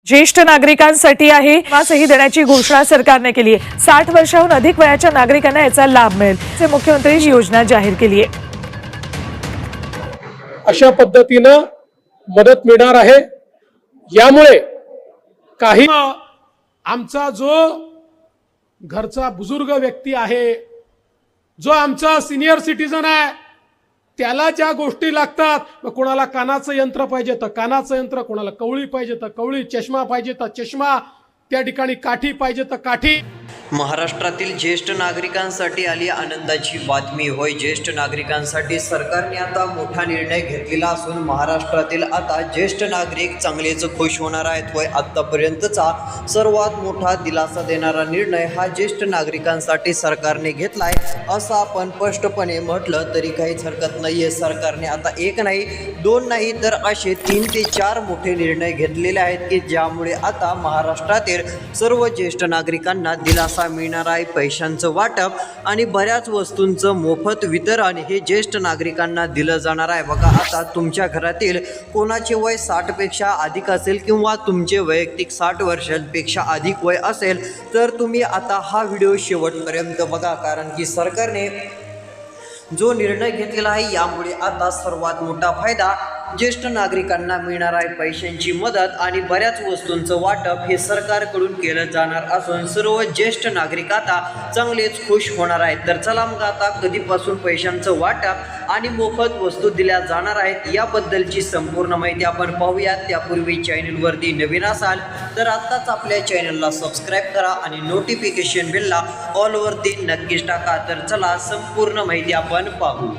ज्येष्ठ नागरिकांसाठी आहे विमाही देण्याची घोषणा सरकारने केली आहे। 60 वर्षाहून अधिक वयाच्या नागरिकांना याचा लाभ मिळेल असे मुख्यमंत्र्यांनी योजना जाहीर केली आहे। अशा पद्धतीने मदत मिळणार आहे। यामुळे काही आमचा जो घरचा बुजुर्ग व्यक्ती आहे, जो आमचा सिनियर सिटीजन आहे, त्याला ज्या गोष्टी लागतात, मग कोणाला कानाचं यंत्र पाहिजे तर कानाचं यंत्र, कोणाला कवळी पाहिजे तर कवळी, चष्मा पाहिजे तर चष्मा, त्या ठिकाणी काठी पाहिजे तर काठी। महाराष्ट्रातील ज्येष्ठ नागरिकांसाठी आली आनंदाची बातमी। होय, ज्येष्ठ नागरिकांसाठी सरकारने आता मोठा निर्णय घेतलेला असून महाराष्ट्रातील आता ज्येष्ठ नागरिक चांगलेच खुश होणार आहेत। होय, आतापर्यंतचा सर्वात मोठा दिलासा देणारा निर्णय हा ज्येष्ठ नागरिकांसाठी सरकारने घेतलाय असं आपण स्पष्टपणे म्हटलं तरी काहीच हरकत नाहीये। सरकारने आता एक नाही दोन नाही तर असे 3 ते 4 मोठे निर्णय घेतलेले आहेत की ज्यामुळे आता महाराष्ट्रातील सर्व ज्येष्ठ नागरिकांना दिलासा मिळणार आहे। पैशांचं वाटप आणि बऱ्याच वस्तूंचं मोफत वितरण हे ज्येष्ठ नागरिकांना दिलं जाणार आहे। बघा, आता तुमच्या घरातील कोणाचे वय 60 पेक्षा अधिक असेल किंवा तुमचे वैयक्तिक 60 वर्षांपेक्षा अधिक वय असेल तर तुम्ही आता हा व्हिडिओ शेवटपर्यंत बघा, कारण की सरकारने जो निर्णय घेतलेला आहे यामुळे आता सर्वात मोठा फायदा ज्येष्ठ नागरिकांना मिळणार आहे। पैशांची मदत आणि बऱ्याच वस्तूंचं वाटप हे सरकारकडून केलं जाणार असून सर्व ज्येष्ठ नागरिक आता चांगलेच खुश होणार आहेत। तर चला मग आता कधीपासून पैशांचं वाटप आणि मोफत वस्तू दिल्या जाणार आहेत याबद्दलची संपूर्ण माहिती आपण पाहूयात। त्यापूर्वी चॅनलवरती नवीन असाल तर आत्ताच आपल्या चॅनलला सबस्क्राईब करा आणि नोटिफिकेशन बेलला ऑलवरती नक्कीच टाका। तर चला संपूर्ण माहिती आपण पाहू।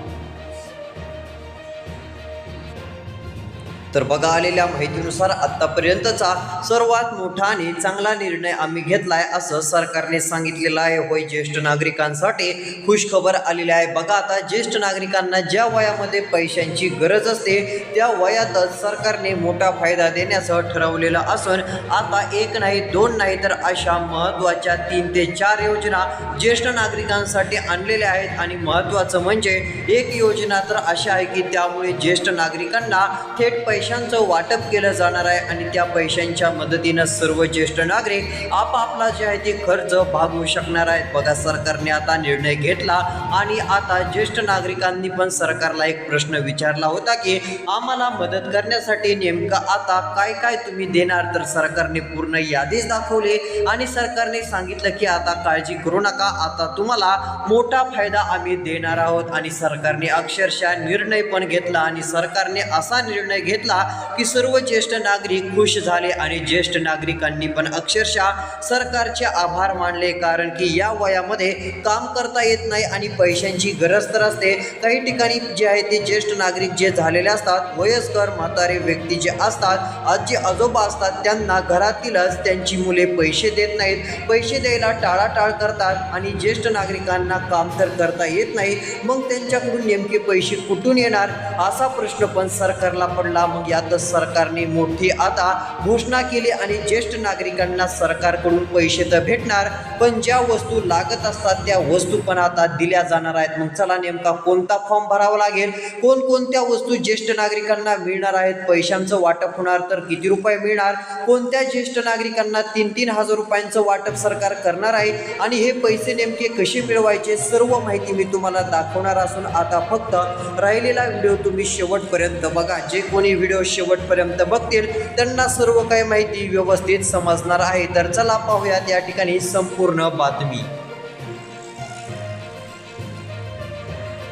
तर बघा, आलेल्या माहितीनुसार आतापर्यंतचा सर्वात मोठा आणि चांगला निर्णय आम्ही घेतलाय असं सरकारने सांगितलेलं आहे। होय, ज्येष्ठ नागरिकांसाठी खुश खबर आलेली आहे। बघा, आता ज्येष्ठ नागरिकांना ज्या वयामध्ये पैशांची गरज असते त्या वयातच सरकारने मोठा फायदा देण्याचं ठरवलेलं असून आता एक नाही दोन नाही तर अशा महत्त्वाच्या 3 ते 4 योजना ज्येष्ठ नागरिकांसाठी आणलेल्या आहेत। आणि महत्त्वाचं म्हणजे एक योजना तर अशा आहे की त्यामुळे ज्येष्ठ नागरिकांना थेट पैशांचं वाटप केलं जाणार आहे आणि त्या पैशांच्या मदतीनं सर्व ज्येष्ठ नागरिक आपापला जे आहे ते खर्च भागवू शकणार आहेत। बघा, सरकारने आता निर्णय घेतला आणि आता ज्येष्ठ नागरिकांनी पण सरकारला एक प्रश्न विचारला होता की आम्हाला मदत करण्यासाठी नेमकं आता काय काय तुम्ही देणार। तर सरकारने पूर्ण यादीच दाखवली आणि सरकारने सांगितलं की आता काळजी करू नका, आता तुम्हाला मोठा फायदा आम्ही देणार आहोत। आणि सरकारने अक्षरशः निर्णय पण घेतला आणि सरकारने असा निर्णय घेतला की सर्व ज्येष्ठ नागरिक खुश झाले आणि ज्येष्ठ नागरिकांनी पण अक्षरशः सरकारचे आभार मानले, कारण की या वयामध्ये काम करता येत नाही आणि पैशांची गरज तर असते। काही ठिकाणी जे आहे ते ज्येष्ठ नागरिक जे झालेले असतात, वयस्कर म्हातारे व्यक्ती जे असतात, आजी आजोबा असतात, त्यांना घरातीलच त्यांची मुले पैसे देत नाहीत, पैसे द्यायला टाळाटाळ करतात आणि ज्येष्ठ नागरिकांना काम तर करता येत नाही, मग त्यांच्याकडून नेमके पैसे कुठून येणार असा प्रश्न पण सरकारला पडला। मग यातच सरकारने मोठी आता घोषणा केली आणि ज्येष्ठ नागरिकांना सरकारकडून पैसे तर भेटणार, पण ज्या वस्तू लागत असतात त्या वस्तू पण आता दिल्या जाणार आहेत। मग चला, नेमका कोणता फॉर्म भरावा लागेल, कोणकोणत्या वस्तू ज्येष्ठ नागरिकांना मिळणार आहेत, पैशांचं वाटप होणार तर किती रुपये मिळणार, कोणत्या ज्येष्ठ नागरिकांना 3-3 हजार रुपयांचं वाटप सरकार करणार आहे आणि हे पैसे नेमके कसे मिळवायचे सर्व माहिती मी तुम्हाला दाखवणार असून आता फक्त राहिलेला व्हिडिओ तुम्ही शेवटपर्यंत बघा। जे कोणी व्हिडिओ शेवटपर्यंत बघतील त्यांना सर्व काही माहिती व्यवस्थित समजणार आहे। तर चला पाहूयात या ठिकाणी संपूर्ण बातमी।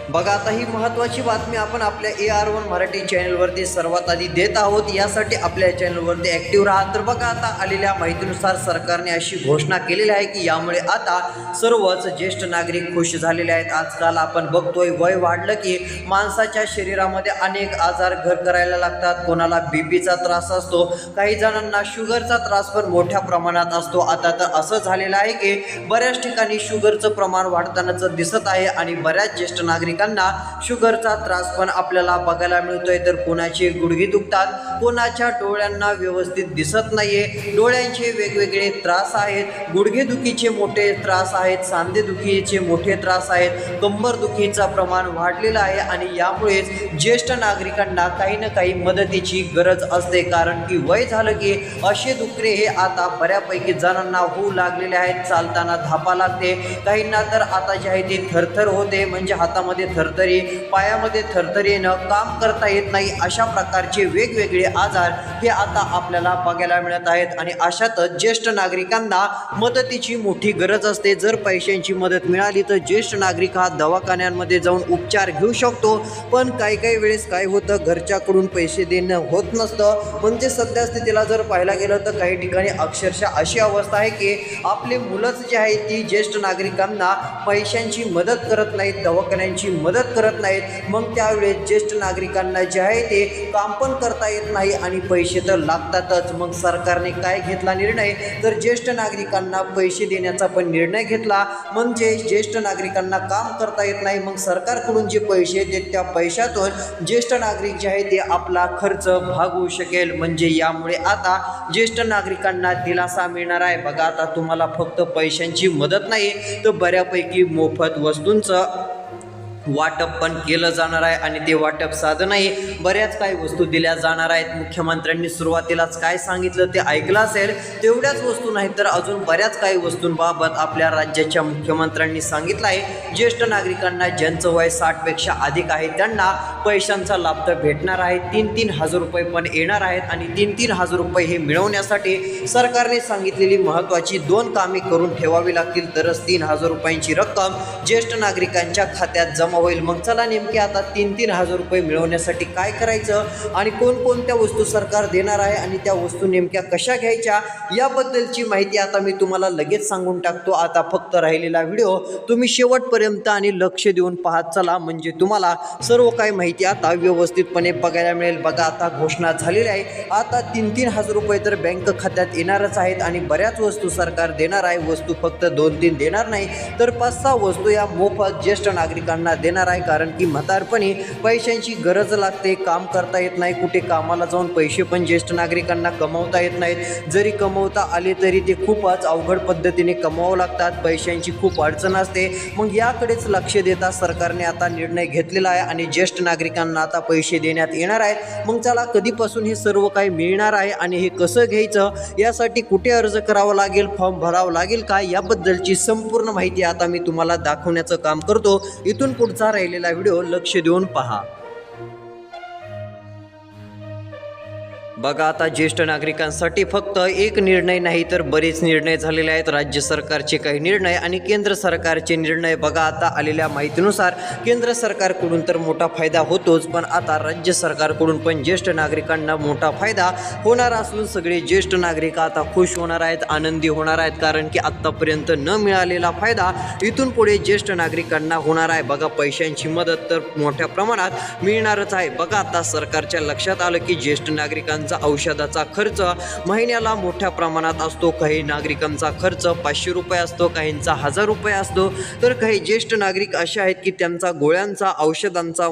बघा, आता ही महत्त्वाची बातमी आपण आपल्या AR1 मराठी चॅनलवरती सर्वात आधी देत आहोत, यासाठी आपल्या चॅनलवरती ॲक्टिव्ह राहा। तर बघा, आता आलेल्या माहितीनुसार सरकारने अशी घोषणा केलेली आहे की यामुळे आता सर्वच ज्येष्ठ नागरिक खुश झालेले आहेत। आजकाल आपण बघतोय वय वाढलं की माणसाच्या शरीरामध्ये अनेक आजार घर करायला लागतात, कोणाला बीपीचा त्रास असतो, काही जणांना शुगरचा त्रास पण मोठ्या प्रमाणात असतो। आता तर असं झालेलं आहे की बऱ्याच ठिकाणी शुगरचं प्रमाण वाढतानाच दिसत आहे आणि बऱ्याच ज्येष्ठ नागरिक नागरिकांना शुगरचा त्रास पण आपल्याला बघायला मिळतोय। तर कोणाचे गुडघे दुखतात, कोणाच्या डोळ्यांना व्यवस्थित दिसत नाहीये, डोळ्यांचे वेगवेगळे त्रास आहेत, गुडघेदुखीचे मोठे त्रास आहेत, सांधेदुखीचे मोठे त्रास आहेत, कंबरदुखीचा प्रमाण वाढलेलं आहे आणि यामुळेच ज्येष्ठ नागरिकांना काही ना काही मदतीची गरज असते। कारण की वय झालं की असे दुखणे हे आता बऱ्यापैकी जणांना होऊ लागलेले आहेत। चालताना धापा लागते, काहींना तर आता जे आहे ती थरथर होते, म्हणजे हातामध्ये थरथरी, पायामध्ये थरथरी येणं, काम करता येत नाही, अशा प्रकारचे वेगवेगळे आजार हे आता आपल्याला बघायला मिळत आहेत। आणि अशातच ज्येष्ठ नागरिकांना मदतीची मोठी गरज असते। जर पैशांची मदत मिळाली तर ज्येष्ठ नागरिक हा दवाखान्यांमध्ये जाऊन उपचार घेऊ शकतो, पण काही वेळेस काय होतं, घरच्याकडून पैसे देणं होत नसतं। म्हणजे सध्या स्थितीला जर पाहायला गेलं तर काही ठिकाणी अक्षरशः अशी अवस्था आहे की आपले मुलंच जे आहे ती ज्येष्ठ नागरिकांना पैशांची मदत करत नाहीत, दवाखान्यांची मदत करत नाहीत। मग त्यावेळेस ज्येष्ठ नागरिकांना जे आहे ते काम पण करता येत नाही आणि पैसे तर लागतातच। मग सरकारने काय घेतला निर्णय, तर ज्येष्ठ नागरिकांना पैसे देण्याचा पण निर्णय घेतला। म्हणजे ज्येष्ठ नागरिकांना काम करता येत नाही, मग सरकारकडून जे पैसे येतात त्या पैशातून ज्येष्ठ नागरिक जे आहे ते आपला खर्च भागवू शकेल। म्हणजे यामुळे आता ज्येष्ठ नागरिकांना दिलासा मिळणार आहे। बघा, आता तुम्हाला फक्त पैशांची मदत नाही तर बऱ्यापैकी मोफत वस्तूंचं वाटप पण केलं जाणार आहे आणि ते वाटप साधं नाही, बऱ्याच काही वस्तू दिल्या जाणार आहेत। मुख्यमंत्र्यांनी सुरुवातीलाच काय सांगितलं ते ऐकलं असेल, तेवढ्याच वस्तू नाही तर अजून बऱ्याच काही वस्तूंबाबत आपल्या राज्याच्या मुख्यमंत्र्यांनी सांगितलं आहे। ज्येष्ठ नागरिकांना ज्यांचं वय 60 पेक्षा अधिक आहे त्यांना पैशांचा लाभ तर भेटणार आहे, 3-3 हजार रुपये पण येणार आहेत आणि 3-3 हजार रुपये हे मिळवण्यासाठी सरकारने सांगितलेली महत्त्वाची 2 कामे करून ठेवावी लागतील, तरच 3 हजार रुपयांची रक्कम ज्येष्ठ नागरिकांच्या खात्यात जमा होईल। मग चला, नेमके आता 3-3 हजार रुपये मिळवण्यासाठी काय करायचं आणि कोणकोणत्या वस्तू सरकार देणार आहे आणि त्या वस्तू नेमक्या कशा घ्यायच्या याबद्दलची माहिती आता मी तुम्हाला लगेच सांगून टाकतो। आता फक्त राहिलेला व्हिडिओ तुम्ही शेवटपर्यंत आणि लक्ष देऊन पाहत चला, म्हणजे तुम्हाला सर्व काही माहिती आता व्यवस्थितपणे बघायला मिळेल। बघा, आता घोषणा झालेली आहे, आता 3-3 हजार रुपये तर बँक खात्यात येणारच आहेत आणि बऱ्याच वस्तू सरकार देणार आहे। वस्तू फक्त 2-3 देणार नाही तर 5-6 वस्तू या मोफत ज्येष्ठ नागरिकांना देणार आहे। कारण की म्हातारपणी पैशांची गरज लागते, काम करता येत नाही, कुठे कामाला जाऊन पैसे पण ज्येष्ठ नागरिकांना कमवता येत नाहीत, जरी कमवता आले तरी ते खूपच अवघड पद्धतीने कमवावं लागतात, पैशांची खूप अडचण असते। मग याकडेच लक्ष देता सरकारने आता निर्णय घेतलेला आहे आणि ज्येष्ठ नागरिकांना आता पैसे देण्यात येणार आहेत। मग चला, कधीपासून हे सर्व काही मिळणार आहे आणि हे कसं घ्यायचं, यासाठी कुठे अर्ज करावा लागेल, फॉर्म भरावं लागेल का, याबद्दलची संपूर्ण माहिती आता मी तुम्हाला दाखवण्याचं काम करतो। इथून पुढचा राहिलेला व्हिडिओ लक्ष देऊन पहा। बघा, आता ज्येष्ठ नागरिकांसाठी फक्त एक निर्णय नाही तर बरेच निर्णय झालेले आहेत। राज्य सरकारचे काही निर्णय आणि केंद्र सरकारचे निर्णय। बघा, आता आलेल्या माहितीनुसार केंद्र सरकारकडून तर मोठा फायदा होतोच, पण आता राज्य सरकारकडून पण ज्येष्ठ नागरिकांना मोठा फायदा होणार असून सगळे ज्येष्ठ नागरिक आता खुश होणार आहेत, आनंदी होणार आहेत। कारण की आत्तापर्यंत न मिळालेला फायदा इथून पुढे ज्येष्ठ नागरिकांना होणार आहे। बघा, पैशांची मदत तर मोठ्या प्रमाणात मिळणारच आहे। बघा, आता सरकारच्या लक्षात आलं की ज्येष्ठ नागरिकांचा औषधाचा खर्च महिन्याला मोठ्या प्रमाणात असतो। काही नागरिकांचा खर्च 500 रुपये असतो, काहींचा 1000 रुपये असतो, तर काही ज्येष्ठ नागरिक असे आहेत की त्यांचा गोळ्यांचा, औषधांचा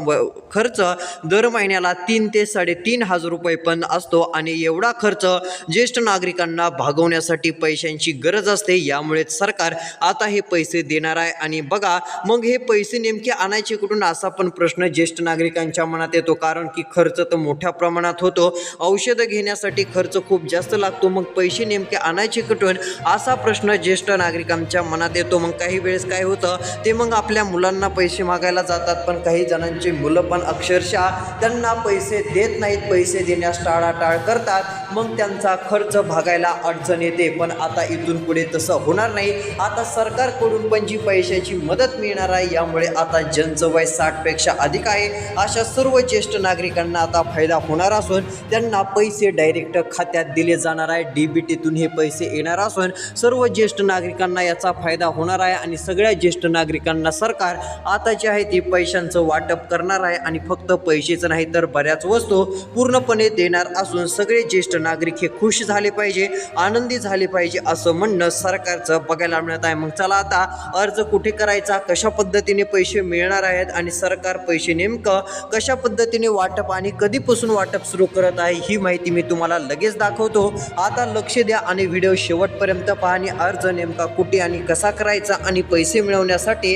खर्च दर महिन्याला 3 ते 3.5 हजार रुपये पण असतो आणि एवढा खर्च ज्येष्ठ नागरिकांना भागवण्यासाठी पैशांची गरज असते। यामुळे सरकार आता हे पैसे देणार आहे आणि बघा, मग हे पैसे नेमके आणायचे कुठून, असा पण प्रश्न ज्येष्ठ नागरिकांच्या मनात येतो। कारण की खर्च तर मोठ्या प्रमाणात होतो, औषधं घेण्यासाठी खर्च खूप जास्त लागतो, मग पैसे नेमके आणायचे कुठून, असा प्रश्न ज्येष्ठ नागरिकांच्या मनात येतो। मग काही वेळेस काय होतं, ते मग आपल्या मुलांना पैसे मागायला जातात, पण काही जणांची मुलं पण अक्षरशः त्यांना पैसे देत नाहीत, पैसे देण्यास टाळाटाळ करतात, मग त्यांचा खर्च भागायला अडचण येते। पण आता इथून पुढे तसं होणार नाही। आता सरकारकडून पण जी पैशाची मदत मिळणार आहे, यामुळे आता ज्यांचं वय 60 पेक्षा अधिक आहे अशा सर्व ज्येष्ठ नागरिकांना आता फायदा होणार असून त्यांना पैसे डायरेक्ट खात्यात दिले जाणार आहे. DBTतून हे पैसे येणार असून सर्व ज्येष्ठ नागरिकांना याचा फायदा होणार आहे आणि सगळ्या ज्येष्ठ नागरिकांना सरकार आता जे आहे ते पैशांचं वाटप करणार आहे आणि फक्त पैसेच नाही तर बऱ्याच वस्तू पूर्णपणे देणार असून सगळे ज्येष्ठ नागरिक हे खुश झाले पाहिजे, आनंदी झाले पाहिजे असं म्हणणं सरकारचं बघायला मिळत आहे. मग चला आता अर्ज कुठे करायचा, कशा पद्धतीने पैसे मिळणार आहेत आणि सरकार पैसे नेमकं कशा पद्धतीने वाटप आणि कधीपासून वाटप सुरू करत आहे ही माहिती मी तुम्हाला लगेच दाखवतो. आता लक्ष द्या आणि व्हिडिओ शेवटपर्यंत पहा आणि अर्ज नेमका कुठे आणि कसा करायचा आणि पैसे मिळवण्यासाठी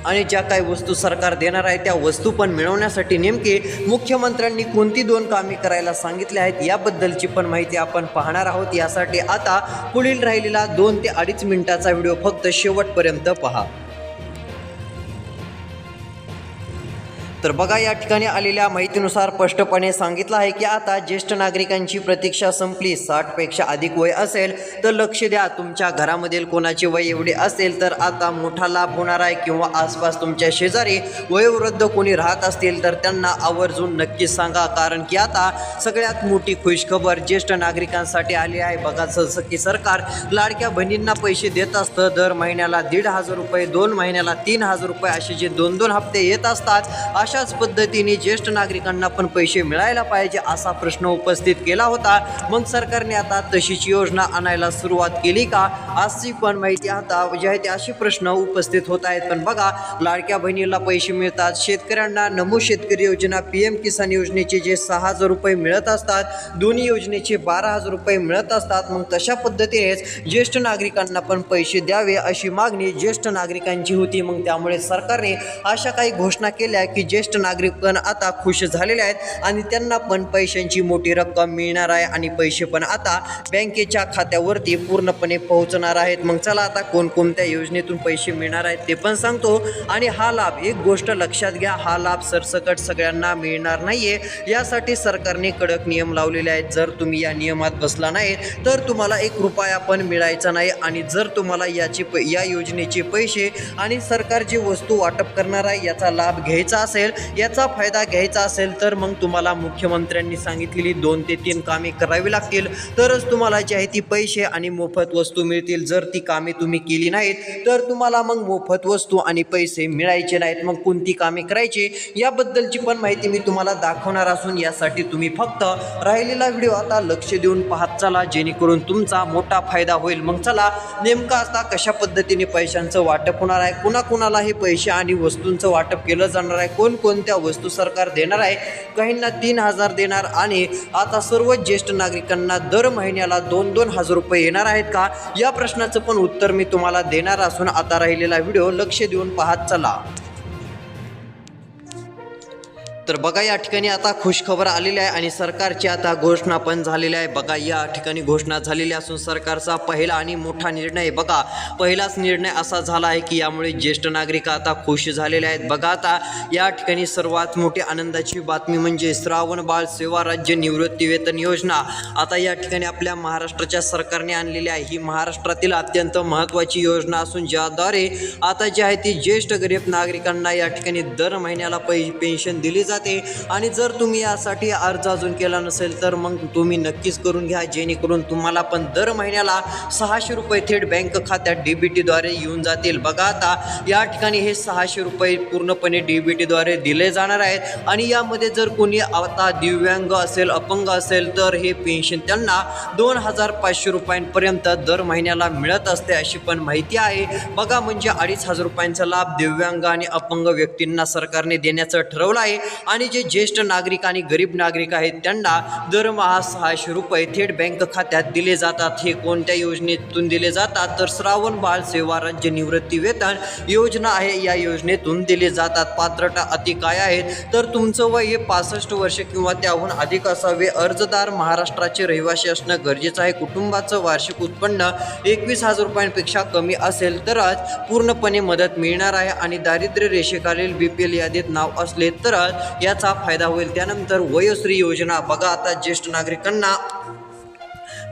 आणि ज्या काही वस्तू सरकार देणार आहे त्या वस्तू पण मिळवण्यासाठी नेमके मुख्यमंत्र्यांनी कोणती 2 कामे करायला सांगितले आहेत याबद्दलची पण माहिती आपण पाहणार आहोत. यासाठी आता पुढील राहिलेला 2 ते 2.5 मिनिटाचा व्हिडिओ फक्त शेवटपर्यंत पहा. तर बघा, या ठिकाणी आलेल्या माहितीनुसार स्पष्टपणे सांगितलं आहे की आता ज्येष्ठ नागरिकांची प्रतीक्षा संपली. 60 पेक्षा अधिक वय असेल तर लक्ष द्या. तुमच्या घरामधील कोणाचे वय एवढे असेल तर आता मोठा लाभ होणार आहे किंवा आसपास तुमच्या शेजारी वयोवृद्ध कोणी राहत असतील तर त्यांना आवर्जून नक्कीच सांगा, कारण की आता सगळ्यात मोठी खुशखबर ज्येष्ठ नागरिकांसाठी आली आहे. बघा, जसं की सरकार लाडक्या बहिणींना पैसे देत असतं. दर महिन्याला 1,500 रुपये, 2 महिन्याला 3,000 रुपये असे जे 2-2 हप्ते येत असतात, अशाच पद्धतीने ज्येष्ठ नागरिकांना पण पैसे मिळायला पाहिजे असा प्रश्न उपस्थित केला होता. मग सरकारने आता तशीच योजना आणायला सुरुवात केली का, अशी पण माहिती आता जे आहे ते असे प्रश्न उपस्थित होत आहेत. पण बघा, लाडक्या बहिणीला पैसे मिळतात, शेतकऱ्यांना नमो शेतकरी योजना, PM किसान योजनेचे जे 6,000 रुपये मिळत असतात, दोन्ही योजनेचे 12,000 रुपये मिळत असतात. मग तशा पद्धतीनेच ज्येष्ठ नागरिकांना पण पैसे द्यावे अशी मागणी ज्येष्ठ नागरिकांची होती. मग त्यामुळे सरकारने अशा काही घोषणा केल्या की ज्येष्ठ नागरिक पण आता खुश झालेले आहेत आणि त्यांना पण पैशांची मोठी रक्कम मिळणार आहे आणि पैसे पण आता बँकेच्या खात्यावरती पूर्णपणे पोहोचणार आहेत. मग चला आता कोणकोणत्या योजनेतून पैसे मिळणार आहेत ते पण सांगतो. आणि हा लाभ, एक गोष्ट लक्षात घ्या, हा लाभ सरसकट सगळ्यांना मिळणार नाहीये. यासाठी सरकारने कडक नियम लावलेले आहेत. जर तुम्ही या नियमात बसला नाही तर तुम्हाला 1 रुपया पण मिळायचा नाही. आणि जर तुम्हाला या योजनेचे पैसे आणि सरकार जी वस्तू वाटप करणार आहे याचा लाभ घ्यायचा असेल, याचा फायदा घ्यायचा असेल तर मग तुम्हाला मुख्यमंत्र्यांनी सांगितलेली 2 ते 3 कामे करावी लागतील. तरच तुम्हाला जे आहे ती पैसे आणि मोफत वस्तू मिळतील. जर ती कामे तुम्ही केली नाहीत तर तुम्हाला मग मोफत वस्तू आणि पैसे मिळायचे नाहीत. मग कोणती कामे करायची याबद्दलची पण माहिती मी तुम्हाला दाखवणार असून यासाठी तुम्ही फक्त राहिलेला व्हिडिओ आता लक्ष देऊन पाहत चला, जेणेकरून तुमचा मोठा फायदा होईल. मग चला, नेमका आता कशा पद्धतीने पैशांचं वाटप होणार आहे, कुणाकुणाला हे पैसे आणि वस्तूंचं वाटप केलं जाणार आहे, कोणत्या वस्तू सरकार देणार आहे, काहींना 3,000 देणार आणि आता सर्व ज्येष्ठ नागरिकांना दर महिन्याला 2,000 रुपये येणार आहेत का, या प्रश्नाचं पण उत्तर मी तुम्हाला देणार असून आता राहिलेला व्हिडिओ लक्ष देऊन पाहत चला. तर बघा, या ठिकाणी आता खुशखबर आलेली आहे आणि सरकारची आता घोषणा पण झालेली आहे. बघा, या ठिकाणी घोषणा झालेली असून सरकारचा पहिला आणि मोठा निर्णय, बघा पहिलाच निर्णय असा झाला आहे की यामुळे ज्येष्ठ नागरिक आता खुश झालेले आहेत. बघा, आता या ठिकाणी सर्वात मोठी आनंदाची बातमी म्हणजे श्रावण बाळ सेवा राज्य निवृत्ती वेतन योजना आता या ठिकाणी आपल्या महाराष्ट्राच्या सरकारने आणलेली आहे. ही महाराष्ट्रातील अत्यंत महत्त्वाची योजना असून ज्याद्वारे आता जे आहे ती ज्येष्ठ गरीब नागरिकांना या ठिकाणी दर महिन्याला पेन्शन दिली जाते. आणि जर तुम्ही यासाठी अर्ज अजून केला नसेल तर मग तुम्ही नक्कीच करून घ्या, जेणेकरून तुम्हाला पण दर महिन्याला 600 रुपये थेट बँक खात्यात DBTद्वारे येऊन जातील. बघा, आता या ठिकाणी हे 600 रुपये पूर्णपणे DBTद्वारे दिले जाणार आहेत आणि यामध्ये जर कोणी आता दिव्यांग असेल, अपंग असेल तर हे पेन्शन त्यांना 2,500 रुपयांपर्यंत दर महिन्याला मिळत असते अशी पण माहिती आहे. बघा, म्हणजे 2,500 रुपयांचा लाभ दिव्यांग आणि अपंग व्यक्तींना सरकारने देण्याचं ठरवलं आहे. आणि जे ज्येष्ठ नागरिक आणि गरीब नागरिक आहेत त्यांना दरमहा 600 रुपये थेट बँक खात्यात दिले जातात. हे कोणत्या योजनेतून दिले जातात तर श्रावण बाळ सेवा राज्य निवृत्ती वेतन योजना आहे, या योजनेतून दिले जातात. पात्रता अटी काय आहेत तर तुमचं वय हे 65 वर्ष किंवा त्याहून अधिक असावे. अर्जदार महाराष्ट्राचे रहिवासी असणं गरजेचं आहे. कुटुंबाचं वार्षिक उत्पन्न 21,000 रुपयांपेक्षा कमी असेल तरच पूर्णपणे मदत मिळणार आहे आणि दारिद्र्य रेषेखालील BPL यादीत नाव असले तरच याचा फायदा होईल. त्यानंतर वयोश्री योजना, बघा आता ज्येष्ठ नागरिकांना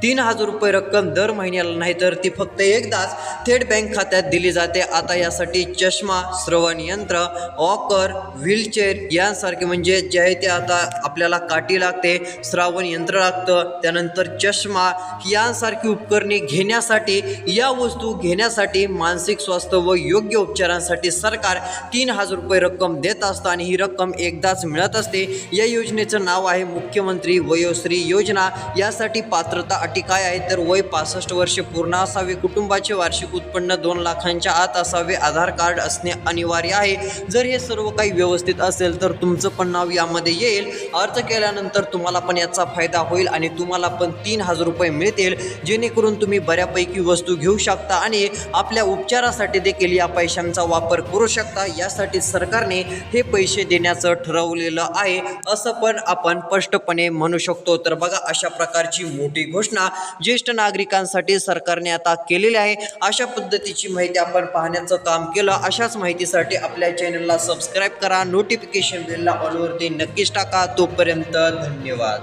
3,000 रुपये रक्कम दर महिन्याला नाही तर ती फक्त एकदाच थेट बँक खात्यात दिली जाते. आता यासाठी चष्मा, श्रवण यंत्र, वॉकर, व्हीलचेअर यांसारखे म्हणजे जे आहे ते आता आपल्याला काठी लागते, श्रावण यंत्र लागतं, त्यानंतर चष्मा यांसारखी उपकरणे घेण्यासाठी, या वस्तू घेण्यासाठी मानसिक स्वास्थ्य व योग्य उपचारांसाठी सरकार 3,000 रुपये रक्कम देत असतं आणि ही रक्कम एकदाच मिळत असते. या योजनेचं नाव आहे मुख्यमंत्री वयोश्री योजना. यासाठी पात्रता अटी काय आहेत तर वय 65 वर्षे पूर्ण असावे, कुटुंबाचे वार्षिक उत्पन्न 2 लाखांच्या आत असावे, आधार कार्ड असणे अनिवार्य आहे. जर हे सर्व काही व्यवस्थित असेल तर तुमचं पण नाव यामध्ये येईल. अर्ज केल्यानंतर तुम्हाला पण याचा फायदा होईल आणि तुम्हाला पण 3,000 रुपये मिळतील, जेणेकरून तुम्ही बऱ्यापैकी वस्तू घेऊ शकता आणि आपल्या उपचारासाठी देखील या पैशांचा वापर करू शकता. यासाठी सरकारने हे पैसे देण्याचं ठरवलेलं आहे असं पण आपण स्पष्टपणे म्हणू शकतो. तर बघा, अशा प्रकारची मोठी घोषणा ज्येष्ठ नागरिकांसाठी सरकारने आता केलेली आहे. अशा पद्धतीची माहिती आपण पाहण्याचं काम केलं. अशाच माहितीसाठी आपल्या चॅनलला सबस्क्राईब करा, नोटिफिकेशन बेलला ऑलवरती नक्कीच टाका. तोपर्यंत धन्यवाद.